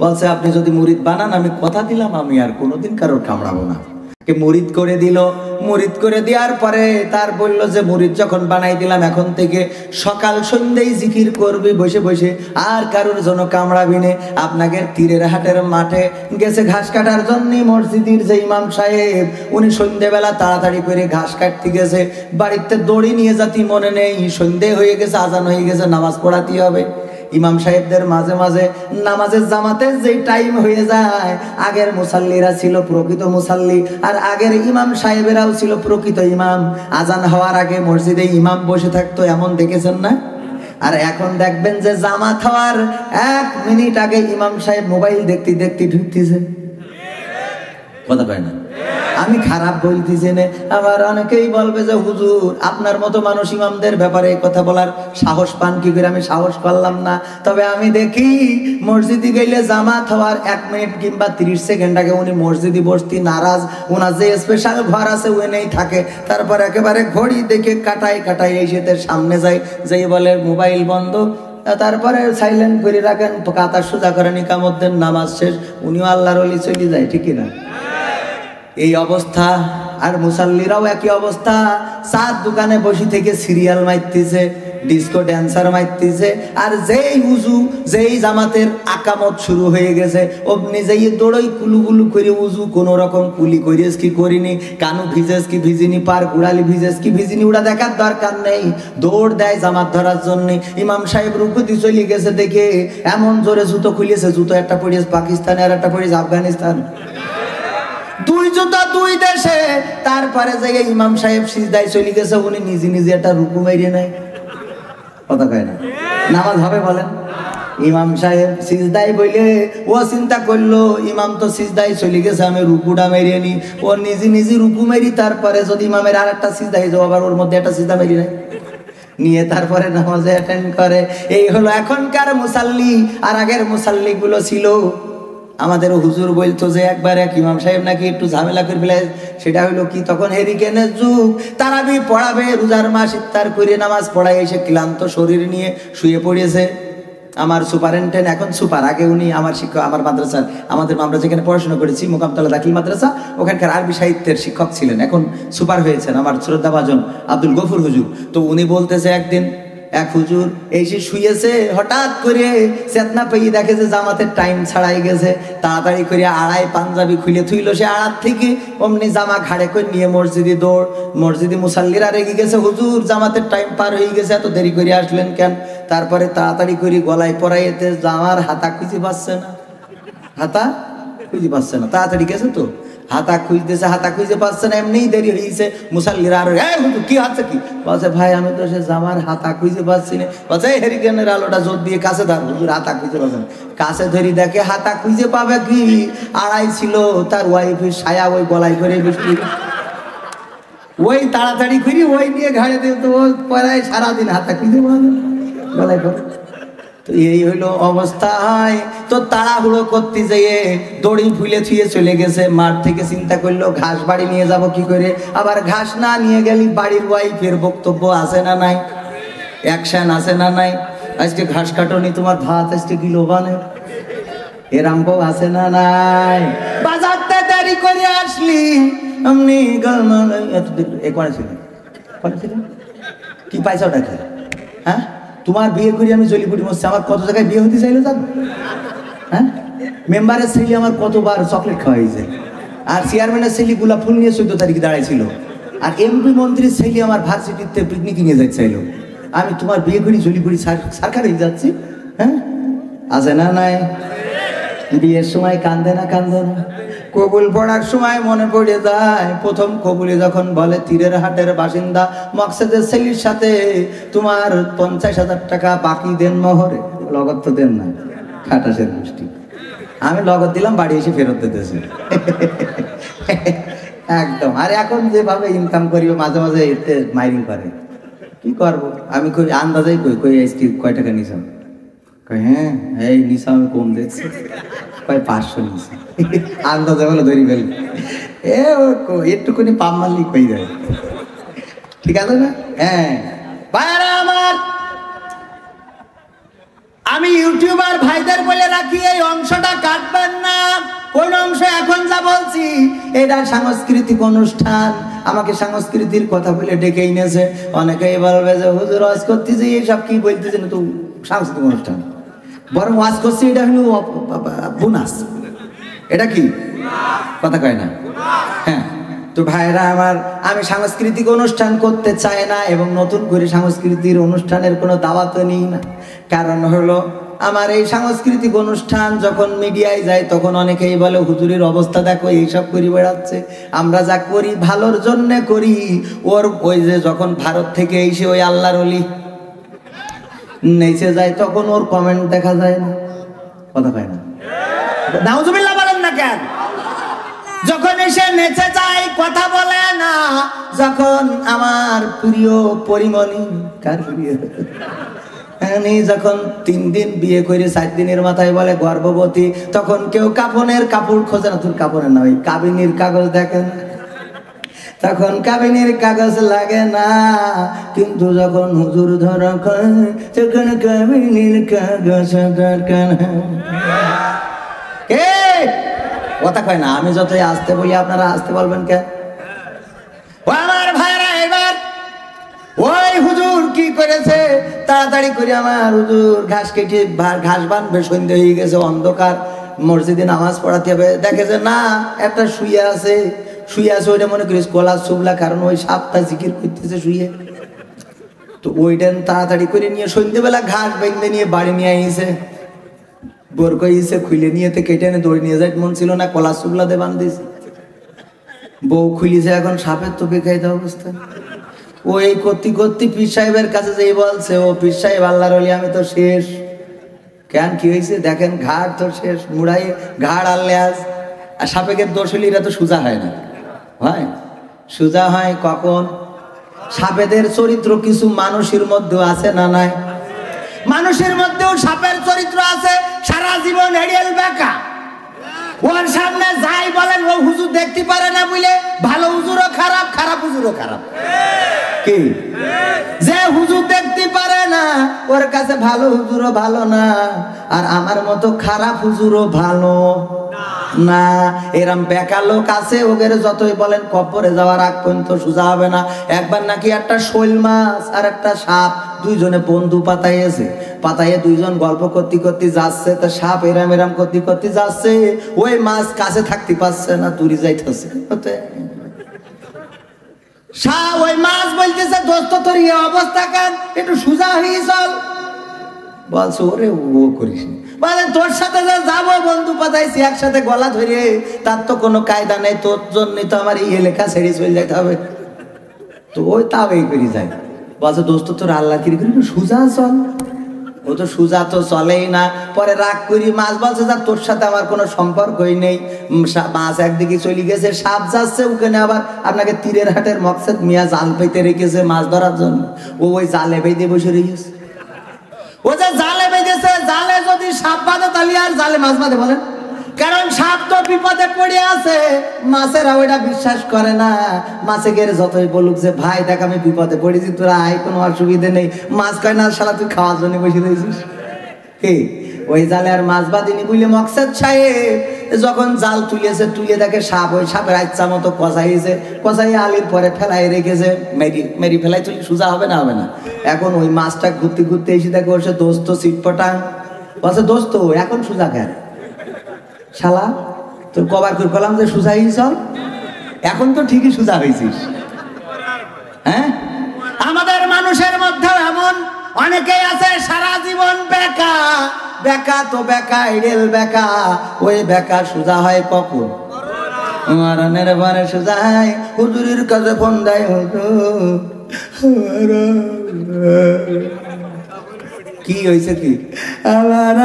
বলছে আপনি যদি মুরিদ বানান, আমি কথা দিলাম আমি আর কোনোদিন কারোর কামড়াবো না। মুরিদ করে দিল। মুরিদ করে দেওয়ার পরে তার বললো যে মুরিদ যখন বানাই দিলাম, এখন থেকে সকাল সন্ধ্যায় জিকির করবি বসে বসে, আর কারোর জন্য কামড়াবি নে। আপনাকে তীরের হাটের মাঠে গেছে ঘাস কাটার জন্য, মসজিদের যে ইমাম সাহেব উনি সন্ধ্যেবেলা তাড়াতাড়ি করে ঘাস কাটতে গেছে, বাড়িতে দড়ি নিয়ে যাতি মনে নেই, সন্ধ্যে হয়ে গেছে, আজান হয়ে গেছে, নামাজ পড়াতে হবে। ইমাম সাহেবদের মাঝে মাঝে নামাজের জামাতের যে টাইম হয়ে যায়, আগের মুসাল্লিরা ছিল প্রকৃত মুসাল্লি, আর আগের ইমাম সাহেবেরাও ছিল প্রকৃত ইমাম। আজান হওয়ার আগে মসজিদে ইমাম বসে থাকতো, এমন দেখেছেন না? আর এখন দেখবেন যে জামাত হওয়ার 1 মিনিট আগে ইমাম সাহেব মোবাইল দেখতে দেখতে ঢুকতেছে। কথা কয় না? আমি খারাপ বলতেছি না, আবার অনেকেই বলবে যে হুজুর আপনার মতো মানুষ ইমামদের ব্যাপারে কথা বলার সাহস পান কি করে? আমি সাহস করলাম না, তবে আমি দেখি মসজিদে গেলে জামাত হওয়ার 1 মিনিট কিংবা 30 সেকেন্ড আগে উনি মসজিদে বসতে নারাজ, ওনার যে স্পেশাল ঘর আছে ওখানেই থাকে, তারপর একেবারে ঘড়ি দেখে কাটাই কাটাই এই শীতের সামনে যায়, যেই বলে মোবাইল বন্ধ, তারপরে সাইলেন্ট করে রাখেন, কাতা সোজা করেন, ইকামতের নামাজ শেষ, উনিও আল্লাহর ওলি চলে যায়, ঠিক না? এই অবস্থা। আর মুসাল্লিরাও একই অবস্থা, চার দোকানে বসে থেকে সিরিয়াল মারতেছে, ডিস্কো ড্যান্সার মারতেছে, আর যেই উজু যেই জামাতের আকামত শুরু হয়ে গেছে অমনি যেই দৌড়ই কুলুগুলু করে উজু কোন রকম কুলি করিস কি করিনি, কানু ভিজেস কি ভিজিনি, পার গুড়ালি ভিজেস কি ভিজিনি, ওটা দেখার দরকার নেই, দৌড় দেয় জামাত ধরার জন্য। ইমাম সাহেব রুকুতে চলে গেছে দেখে এমন জোরে জুতো খুলিয়েছে, জুতো একটা পড়িয়েছে পাকিস্তানে আর একটা পড়িয়েছে আফগানিস্তান, 2 জুতা 2 দেশে। তারপরে যাই ইমাম সাহেব সিজদায় চলে গেছে, উনি নিজে নিজে একটা রুকু মারিয়ে নেয়, কথা কয় না, নামাজ হবে বলেন? ইমাম সাহেব সিজদায় বলে ও চিন্তা করলো ইমাম তো সিজদায় চলে গেছে, আমি রুকুটা মেরিয়ে নি, ও নিজে নিজে রুকু মেরি, তারপরে যদি ইমামের আর একটা সিজদায় যাও আবার ওর মধ্যে একটা সিজদা মেরি নেয়, নিয়ে তারপরে নামাজে অ্যাটেন্ড করে। এই হলো এখনকার মুসাল্লি। আর আগের মুসাল্লি গুলো ছিল, আমাদের হুজুর বলতো যে একবার এক ইমাম সাহেব নাকি একটু ঝামেলা করে ফেলে, সেটা হলো কি, তখন হেরিকেনের যুগ, তারাবি পড়াবে, রোজার মাস ইফতার করে নামাজ পড়ায় এসে ক্লান্ত শরীর নিয়ে শুয়ে পড়েছে। আমার সুপারিনটেন্ডেন্ট, এখন সুপার, আগে উনি আমার শিক্ষক, আমার মাদ্রাসার, আমাদের আমরা যেখানে পড়াশোনা করেছি মোকামতলা দাখিল মাদ্রাসা, ওখানকার আরবি সাহিত্যের শিক্ষক ছিলেন, এখন সুপার হয়েছেন আমার শ্রদ্ধাভাজন আব্দুল গফুর হুজুর। তো উনি বলতেছে একদিন এক হুজুর এসে শুয়েছে, হঠাৎ করে চেতনা পেয়ে দেখে যে জামাতের টাইম ছাড়াই গেছে, তাড়াতাড়ি করে আড়াই পাঞ্জাবি খুলে থুইল সে আড়ার থেকে, অমনি জামা ঘাড়ে করে নিয়ে মসজিদে দৌড়। মসজিদে মুসাল্লিরা রেগে গেছে, হুজুর জামাতের টাইম পার হয়ে গেছে, এত দেরি করে আসলেন কেন? তারপরে তাড়াতাড়ি করে গলায় পরাইতে জামার হাতা খুঁজে পাচ্ছে না, হাতা খুঁজে পাচ্ছে না, তাড়াতাড়ি গেছে তো হাতা খুঁজতেছে, হাতা খুঁজে পাচ্ছে না, এমনিই দেরি হয়েছে। মুসাল্লিরা আর কি আছে কি বলছে, ভাই আমি তো সে জামার হাতা খুঁজে পাচ্ছি না। বলছে হেরিকেনের আলোটা জোর দিয়ে কাছে ধর, হুজুর হাতা খুঁজে পাচ্ছেন, কাছে ধরি দেখে হাতা খুঁজে পাবে কি, আড়াই ছিল তার ওয়াইফের সায়া ওই গলায় করে বৃষ্টি, ওই তাড়াতাড়ি করি ওই নিয়ে ঘাড়ে দিয়ে তো পড়ায় সারাদিন হাতা খুঁজে পাবে গলায় করে। তো এই হইলো অবস্থা। হয় তো তাড়াহুড়ো করতে যেয়ে দড়ি ফুলে থুয়ে চলে গেছে মাঠ থেকে, চিন্তা করলো ঘাস বাড়ি নিয়ে যাব কি করে, আবার ঘাস না নিয়ে গেলি বাড়ির ওয়াইফের বক্তব্য আছে না নাই, অ্যাকশন আছে না নাই, আজকে ঘাস কাটনি তোমার ভাত আজকে কি লোবানে, এরাম বউ আছে না নাই, বাজারতে দেরি করে আসলি এমনি কি পাইছা ওটা কি, হ্যাঁ তোমার বিয়ে করি আমি জলিপুরি মরছি, আমার কত জায়গায় বিয়ে হতে চাইলো জানো, হ্যাঁ মেম্বারের ছেলে আমার কতবার চকলেট খাওয়াইছে, আর চেয়ারম্যানের ছেলে গোলাপ ফুল নিয়ে 14 তারিখে দাঁড়াইছিল, আর এমপি মন্ত্রীর ছেলে আমার ভার্সিটিতে পিকনিক নিয়ে যাইতে চাইলো, আমি তোমার বিয়ে করি জলিপুরি সরকার হয়ে যাচ্ছি, হ্যাঁ আছে না নাই? বিয়ের সময় কান্দে না কান্দে না, কবুল পড়ার সময় মনে পড়ে যায় প্রথম কবুলে যখন বলে তীরের হাটের বাসিন্দা মকসেদের ছেলের সাথে তোমার 50,000 টাকা বাকি দেন মোহরে, লগত তো দেন না, খাটাসের গোষ্ঠী, আমি লগত দিলাম বাড়ি এসে ফেরত দিতেছে একদম। আর এখন যেভাবে ইনকাম করিবে মাঝে মাঝে এতে মাইরিং করে, কি করবো আমি কই আন্দাজেই কই কই আজকে কয় টাকা নিছাম, হ্যাঁ এই নিশা আমি কম দেখছি, 500 নিছি, আন্দাজে বলে ধরি ফেল, একটুখানি পাম মারলি কই যায়, ঠিক আছে না? হ্যাঁ ভাইরা আমার, আমি ইউটিউবার ভাইদের বলে রাখি এই অংশটা কাটবেন না, কোন অংশ এখন যা বলছি এটা সাংস্কৃতিক অনুষ্ঠান, আমাকে সংস্কৃতির কথা বলে ডেকে এনেছে, অনেকেই বলবে যে হুজুর ওয়াজ করতেছি এইসব কি বলতেছেন, তো সাংস্কৃতিক অনুষ্ঠান, বরং ওয়াজ করছি এটা হলো বোনাস, এটা কি কথা কয় না, হ্যাঁ। তো ভাইরা আমার, আমি সাংস্কৃতিক অনুষ্ঠান করতে চাই না এবং নতুন করে সাংস্কৃতিক অনুষ্ঠানের কোনো দাওয়াত নিই না, কারণ হলো আমার এই সাংস্কৃতিক অনুষ্ঠান যখন মিডিয়ায় যায় তখন অনেকেই বলে হুজুরের অবস্থা দেখো এইসব করি বেড়াচ্ছে, আমরা যা করি ভালোর জন্যে করি, ওর ওই যে যখন ভারত থেকে এসে ওই আল্লাহর ওলি নেচে যায় তখন ওর কমেন্ট দেখা যায় না, কথা কয় না, নাউজুবিল্লাহ বলেন না কেন, যখন মিলেমিশে নেচে যায়, কথা বলে না। যখন আমার প্রিয় পরিমণি, কার প্রিয়, যখন 3 দিন বিয়ে করে 4 দিনের মাথায় বলে গর্ভবতী, তখন কেউ কাফনের কাপড় খোঁজে না। তোর কাপড়ের না, ওই কাবিনীর কাগজ দেখেন, তখন কাবিনীর কাগজ লাগে না। কিন্তু যখন হুজুর ধরা খায়, তখন কাবিনীর কাগজ দরকার। কে কথা কয় না? আমি যতই আসতে বলি আপনারা আসতে বলবেন কেন? আমার ভাইরা, এবার ওই হুজুর কি করেছে, তাড়াতাড়ি করে আমার হুজুর ঘাস কেটে ঘাস বানবে, সন্ধ্যে হয়ে গেছে, অন্ধকার, মসজিদে নামাজ পড়াতে হবে। দেখেছে না একটা শুয়ে আছে, ওইটা মনে করিস কলা সুবলা, কারণ ওই সাপটা জিকির করতেছে শুয়ে। তো ওইটা তাড়াতাড়ি করে নিয়ে সন্ধ্যেবেলা ঘাস বেঁধে নিয়ে বাড়ি নিয়ে আইছে, বোর কইছে, খুলে নিয়ে কেটে এনে দৌড়ে নিয়ে যাইতে মন ছিল না, কলা সুবলা দিয়ে বান্ধিছে। বউ খুলিছে, এখন সাপের তো বেখাইতে অবস্থা। ওই করতে করতে পীর সাহেবের কাছে যেই বলছে, ও পীর সাহেব, আল্লাহর ওলি আমি তো শেষ। কেন, কি হয়েছে? দেখেন ঘাড় তো শেষ, মুড়াই ঘাড় আল্লে আজ। আর সাপেকের দোষ হলে এরা তো সোজা হয় না, হয় সোজা হয় কখন? সাপেদের চরিত্র কিছু মানুষের মধ্যে আছে না নাই? মানুষের মধ্যেও সাপের চরিত্র আছে। সারা জীবন এড়িয়েল বেকা, ওর সামনে যাই বলেন ও হুজুর দেখতে পারে না বলে ভালো হুজুরও খারাপ, খারাপ হুজুরও খারাপ। কি যে হুজুর দেখতে পারে না, ওর কাছে ভালো হুজুরও ভালো না, আর আমার মতো খারাপ হুজুরও ভালো না। এরম বেকা লোক আছে, ওদের যতই বলেন কবরে যাওয়ার আগ পর্যন্ত সোজা হবে না। একবার নাকি একটা শৈল মাছ আর একটা সাপ দুইজনে বন্ধু পাতাইয়েছে, পাতাইয়ে দুইজন গল্প করতে করতে যাচ্ছে। তা সাপ এরাম এরাম করতে করতে যাচ্ছে, ওই মাছ কাছে থাকতে পারছে না, দূরে যাইতেছে। ওই মাছ বলতেছে, দোস্ত তোর এই অবস্থা কেন, একটু সোজা হয়ে চল। বলছে, ওরে ও করিস মানে, তোর সাথে যা যাবো বন্ধু পাতাইছি একসাথে গলা ধরে, তার তো কোনো কায়দা নেই, তোর জন্যই তো আমার এই এলাকা ছেড়ে চলে যেতে হবে। তো ওই তাও এই করে যায়। বলছে, দোস্ত তোর আল্লাহ কি করি, সোজা চল। ও তো সোজা তো চলেই না। পরে রাগ করি মাছ বলছে, যা তোর সাথে আমার কোনো সম্পর্কই নেই। মাছ একদিকে চলে গেছে, সাপ যাচ্ছে, ওখানে আবার আপনাকে তীরের হাটের মকসেদ মিয়া জাল পেতে রেখেছে মাছ ধরার জন্য। ও ওই জালে বেঁধে বসে রেখেছে। ও যে জালে বেঁধেছে, জালে যদি সাপ বাঁধে তাহলে আর জালে মাছ বাঁধে বলেন? কারণ সাপ তো বিপদে পড়ে আছে, মাছেরা ওইটা বিশ্বাস করে না। মাছে গেলে যতই বলুক যে ভাই দেখ আমি বিপদে পড়েছি, তোরা আয়, কোনো অসুবিধে নেই। মাছ কয় না, শালা তুই খাওয়ার জন্য বসে রয়েছিস। কি ওই জালে আর মাছ বাঁধিনি বুঝলে মকসেদ সাহেব যখন জাল তুলেছে, তুলে দেখে সাপ, ওই সাপের আচ্ছা মতো কষাইছে, কষাই আলির পরে ফেলাই রেখেছে, মেরি ফেলাই তুলি সোজা হবে না, হবে না। এখন ওই মাছটা ঘুরতে ঘুরতে এসে দেখে ওর সে দোস্ত সিটপটাং বলছে, দোস্ত এখন সোজা কেন? শালা তোর কবার করে বললাম যে সোজা হয়ে চল, এখন তো ঠিকই সোজা হয়েছিস। হ্যাঁ, আমাদের মানুষের মধ্যেও এমন অনেকেই আছে সারা জীবন বেকা। বেকা তো বেকা, এড়েল বেকা। ওই বেকা সোজা হয় কখন? মরণের পরে সোজা হয়। হুজুরের কাছে ফোন দেয়, কি হয়েছে, কি আমার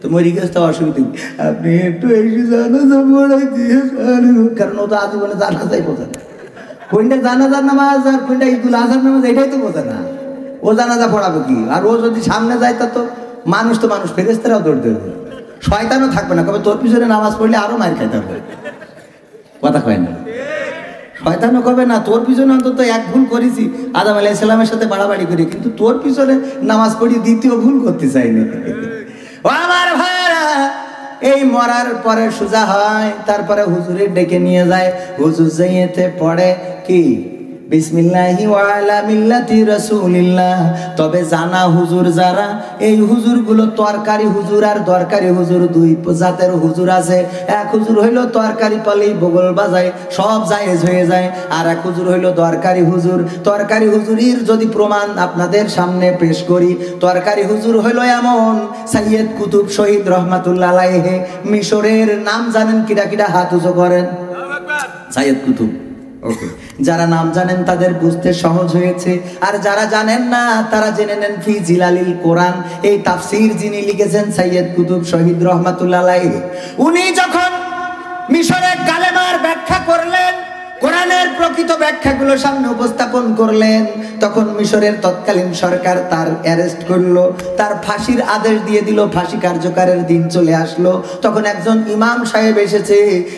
তো মরি গেছে, তো অসুবিধা নেই, আপনি একটু এসে জানাজা পড়াই দিয়ে, কারণ ও তো আজীবনে জানাজাই বোঝে না। কোনটা জানাজার নামাজ আর কোনটা ঈদুল আজহার নামাজ, এটাই তো বোঝে না। ও জানাজা পড়াবো কি? আর ও যদি সামনে যায় তা তো মানুষ তো মানুষ, ফেরেশতারাও দৌড় দেবে, শয়তানও থাকবে না, কবে তোর পিছনে নামাজ পড়লে আরো মার খাইতে হবে। কথা কয় না, শয়তানও কবে না তোর পিছনে অন্তত এক ভুল করেছি আদম আলাইহিস সালামের সাথে বাড়াবাড়ি করি, কিন্তু তোর পিছনে নামাজ পড়ি দ্বিতীয় ভুল করতে চাইনি। ও আমার ভাইরা, এই মরার পরে সোজা হয়, তারপরে হুজুরের ডেকে নিয়ে যায়। হুজুর যাইতে পড়ে কি বিসমিল্লাহি ওয়া আলা মিল্লাতি রাসূলিল্লাহ। তবে জানা হুজুর যারা, এই হুজুরগুলো তরকারি হুজুর আর দরকারি হুজুর, দুই জাতের হুজুর আছে। এক হুজুর হইল তরকারি পালেই বগল বাজায়, সব জায়েজ হয়ে যায়। আর এক হুজুর হইল দরকারি হুজুর। তরকারি হুজুরির যদি প্রমাণ আপনাদের সামনে পেশ করি, তরকারি হুজুর হইল এমন, সাইয়্যেদ কুতুব শহীদ রহমাতুল্লাহ আলাইহি, মিশরের নাম জানেন কিরা কিরা? হাত উঁচু করেন। সাইয়্যেদ কুতুব ওকে, যারা নাম জানেন তাদের বুঝতে সহজ হয়েছে, আর যারা জানেন না তারা জেনে নেন ফি জিলালিল কোরআন। এই তাফসীর যিনি লিখেছেন সাইয়্যিদ কুতুব শহীদ রহমাতুল্লাহ আলাইহি, উনি যখন মিশরে কালেমার ব্যাখ্যা করলেন, কোরআনের প্রকৃত ব্যাখ্যাগুলো সামনে উপস্থাপন করলেন, তখন মিশরের তৎকালীন সরকার তার অ্যারেস্ট করলো, তার ফাঁসির আদেশ দিয়ে দিল, ফাঁসি কার্যকরের দিন চলে আসলো। তখন একজন ইমাম সাহেব এসেছে,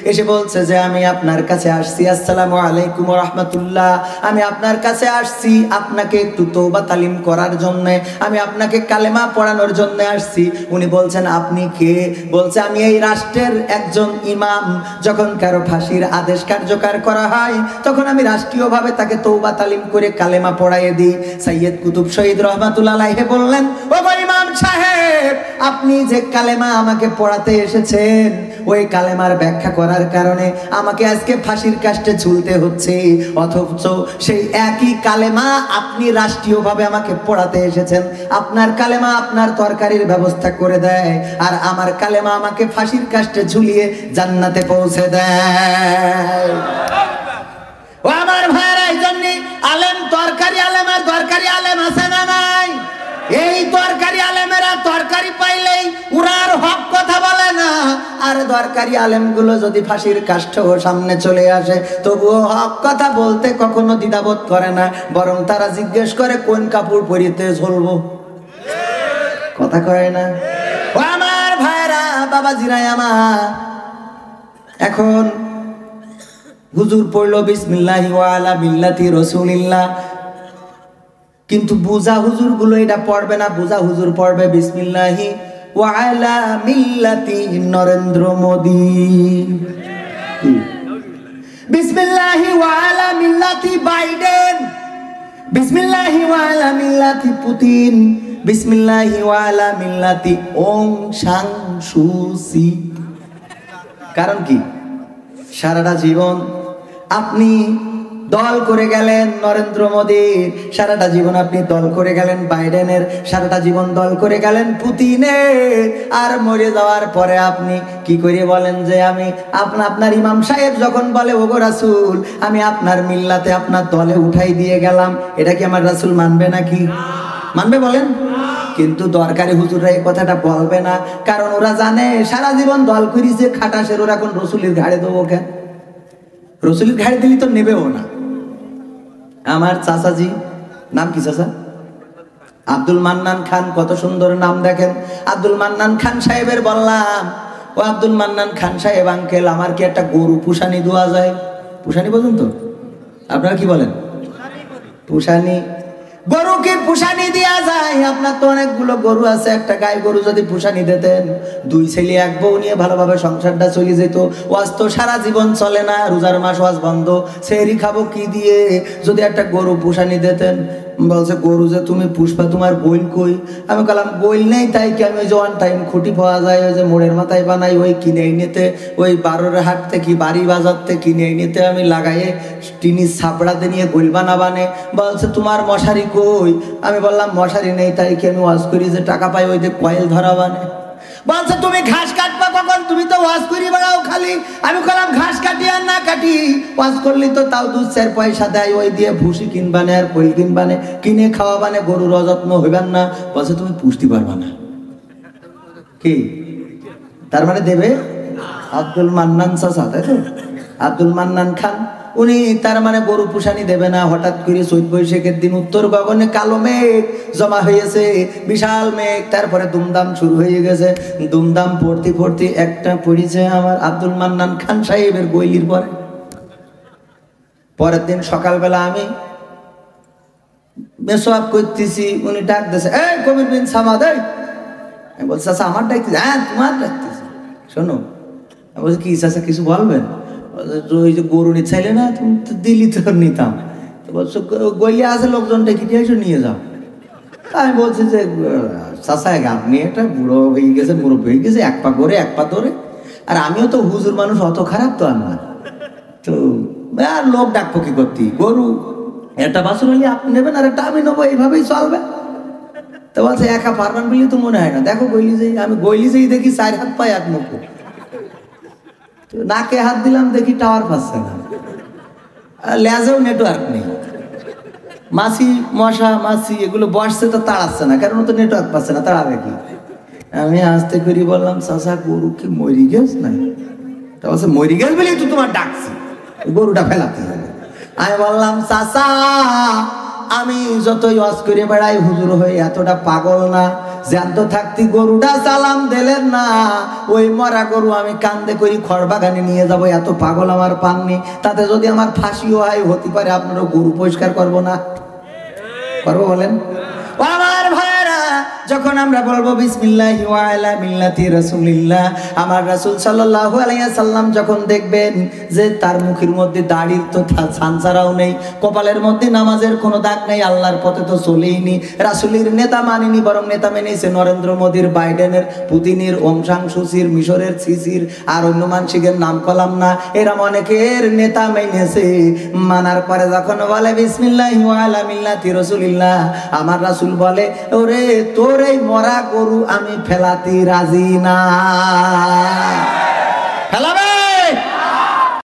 এসে বলছে যে আমি আপনার কাছে আসছি, আসসালামু আলাইকুম ওয়া রাহমাতুল্লাহ, আমি আপনার কাছে আসছি আপনাকে একটু তওবা তালিম করার জন্য, আমি আপনাকে কালেমা পড়ানোর জন্য আসছি। উনি বলছেন আপনি কে? বলছে আমি এই রাষ্ট্রের একজন ইমাম, যখন কারো ফাঁসির আদেশ কার্যকর করা হয় তখন আমি রাষ্ট্রীয়ভাবে তাকে তওবা তালিম করে কালেমা পড়াইয়ে দিই। সাইয়্যিদ কুতুব শহীদ রহমাতুল্লাহ আলাইহি বললেন, ও ইমাম সাহেব, আপনি যে কালেমা আমাকে পড়াতে এসেছেন, ওই কালেমার ব্যাখ্যা করার কারণে আমাকে আজকে ফাঁসির কাস্টে ঝুলতে হচ্ছে, অথচ সেই একই কালেমা আপনি রাষ্ট্রীয়ভাবে আমাকে পড়াতে এসেছেন। আপনার কালেমা আপনার তরকারির ব্যবস্থা করে দেয়, আর আমার কালেমা আমাকে ফাঁসির কাস্টে ঝুলিয়ে জান্নাতে পৌঁছে দেয়। ও আমার ভাইরা, এই জন্য আলেম তরকারি আলেম আর দরকারি আলেম আছে না নাই? এই তরকারি আলেমেরা তরকারি পাইলেই উড়ার হক কথা বলে না, আর দরকারি আলেমগুলো যদি ফাঁসির কাষ্ঠ সামনে চলে আসে তবুও হক কথা বলতে কখনো দ্বিধাবোধ করে না, বরং তারা জিজ্ঞেস করে কোন কাপড় পরিতে চলবো। কথা কয় না? ও আমার ভাইরা, বাবাজিরাই আমার, এখন হুজুর পড়লো বিসমিল্লাহি ওয়া আলা মিল্লাতি রাসূলিল্লাহ, কিন্তু বুঝা হুজুর গুলো এটা পড়বে না, বুঝা হুজুর পড়বে বিসমিল্লাহি ওয়া আলা মিল্লাতি নরেন্দ্র মোদি, বিসমিল্লাহি ওয়া আলা মিল্লাতি বাইডেন, বিসমিল্লাহি ওয়া আলা মিল্লাতি পুতিন, বিসমিল্লাহি ওয়া আলা মিল্লাতি ওং সাং সুসি। কারণ কি? সারাটা জীবন আপনি দল করে গেলেন নরেন্দ্র মোদীর, সারাটা জীবন আপনি দল করে গেলেন বাইডেনের, সারাটা জীবন দল করে গেলেন পুতিনের, আর মরে যাওয়ার পরে আপনি কি করে বলেন যে আমি আপনার ইমাম সাহেব যখন বলে ওগো রাসূল আমি আপনার মিল্লাতে আপনার দলে উঠাই দিয়ে গেলাম, এটা কি আমার রাসূল মানবে নাকি? মানবে বলেন? কিন্তু দরকারি হুজুররা এই কথাটা বলবে না, কারণ ওরা জানে সারা জীবন দল করিছে খাটাসের, ওরা এখন রসুলের ঘাড়ে দেবো কেন? রসুলের ঘাড়ে দিলি তো নেবেও না। আমার চাচাজি, নাম কি চাচা? আব্দুল মান্নান খান, কত সুন্দর নাম দেখেন। আব্দুল মান্নান খান সাহেবের বললাম, ও আব্দুল মান্নান খান সাহেব আঙ্কেল, আমার কি একটা গরু পুষানি দেওয়া যায়? পুষানি বলুন তো, আপনারা কি বলেন? পুষানি, গরুকে পুষানি দেওয়া যায়? আপনার তো অনেকগুলো গরু আছে, একটা গাই গরু যদি পুষানি দিতেন, দুই ছেলে এক বউ নিয়ে ভালোভাবে সংসারটা চলে যেত। ওয়াজ তো সারা জীবন চলে না, রোজার মাস ওয়াজ বন্ধ, সেহরি খাবো কি দিয়ে? যদি একটা গরু পুষানি দিতেন। বলছে গরু যে তুমি পুষবা, তোমার বইল কই? আমি বললাম বইল নেই, তাই কি আমি ওই যে ওয়ান টাইম খুঁটি পাওয়া যায়, ওই যে মোড়ের মাথায় বানাই, ওই কিনে নিতে, ওই 12 হাট থেকে বাড়ি বাজার থেকে কিনে নিতে আমি লাগাইয়ে টিনির ছাপড়াতে নিয়ে গোল বানাবানে। বলছে তোমার মশারি কই? আমি বললাম মশারি নেই, তাই কি আমি ওয়াজ করি যে টাকা পাই, ওই যে কয়েল ধরা বানে। বলছে তুমি ঘাস কাটবা কখন? তুমি তো ওয়াজ করি বেড়াও খালি। আমি বললাম ঘাস কাটি আর না কাটি, ওয়াজ করলি তো তাও 2-4 পয়সা দেয়, ওই দিয়ে ভুসি কিনবানে আর কইল কিনবানে, কিনে খাওয়াবানে, গরুর অযত্ন হইবেন না। বলছে তুমি পুষতে পারবা না। কি তার মানে দেবে? আব্দুল মান্নান চাচা, তাই তো? আব্দুল মান্নান খান, উনি তার মানে গরু পুষানি দেবে না। হঠাৎ করে চৈত বৈশাখের দিন উত্তর গগনে কালো মেঘ জমা হয়েছে, বিশাল মেঘ, তারপরে দুমদাম শুরু হয়ে গেছে। দুমদাম পড়তে পড়তে একটা পড়েছে আমার আব্দুল মান্নান খান সাহেবের বইলির পরে। পরের দিন সকালবেলা আমি মেসওয়াক করতেছি, উনি ডাক দিয়েছে, এই কবির বিন সামাদ। আমি বলছি চাচা আমার ডাকতেছি? হ্যাঁ তোমার ডাকতেছি। শোনো, আমি বলছি কি চাচা কিছু বলবেন? ওই যে গরু নিতে চাইলে না, তুমি তো দিল্লি তো নিতাম। বলছো গইলে আছে লোকজন ডেকে দিয়ে এসে নিয়ে যাও। আমি বলছি যে চাচা আপনি একটা বুড়ো হয়ে গেছে, মুরব্বী হয়ে গেছে, এক পা করে এক পা ধরে, আর আমিও তো হুজুর মানুষ, অত খারাপ তো আর না। তো আর লোক ডাকবো কি করতে? গরু একটা বাছুর হলে আপনি নেবেন আর একটা আমি নেবো, এইভাবেই চলবে। তো বলছে একা পারবেন বলে তো মনে হয় না, দেখো গইলি যাই। আমি গইলি যাই দেখি 4 হাত পায় 1 মুখ, নাকে হাত দিলাম দেখি টাওয়ার পাচ্ছে না। লেজেও নেটওয়ার্ক নেই, মাছি মশা মাছি এগুলো বসছে তো তাড়াচ্ছে না, কারণ তো নেটওয়ার্ক পাচ্ছে না, তাড়াবে কি? আমি আস্তে করি বললাম, চাচা গরু কি মরি গেছ না? তা বলছে মরি গেছ বলেই তো তোমার ডাকছি, গরুটা ফেলাতে হবে। আমি বললাম চাচা আমি যতই ওয়াজ করে বেড়াই হুজুর হয়ে এতটা পাগল না, জ্যান্ত থাকতি গরুটা সালাম দিলেন না, ওই মরা গরু আমি কান্দে করি খড় বাগানে নিয়ে যাব, এত পাগল আমার পাননি। তাতে যদি আমার ফাঁসিও হয় হতে পারে, আপনারা গরু পরিষ্কার করবো না? করবো বলেন? ও আমার ভাইরা, যখন আমরা বলবো বিসমিল্লাহি ওয়া আলা মিল্লাতি রাসূলিল্লাহ, আমার রাসূল সাল্লাল্লাহু আলাইহি সাল্লাম যখন দেখবেন যে তার মুখের মধ্যে দাড়ির তো ছানছাড়াও নেই, কপালের মধ্যে নামাজের কোনো দাগ নেই, আল্লাহর পথে তো চলেইনি, রাসূলের নেতা মানেনি, বরং নেতা মেনেছে নরেন্দ্র মোদীর, বাইডেনের, পুতিনের, ওং সাং সুচির, মিশরের সিসির, আর অন্য মানসিকের নাম কলাম না, এরা অনেকের নেতা মেনেছে। মানার পরে যখন বলে বিসমিল্লাহি ওয়া আলা মিল্লাতি রাসূলিল্লাহ, আমার রাসূল বলে ওরে তোর এই মরা গরু আমি ফেলাতে রাজি না। ফেলাবে?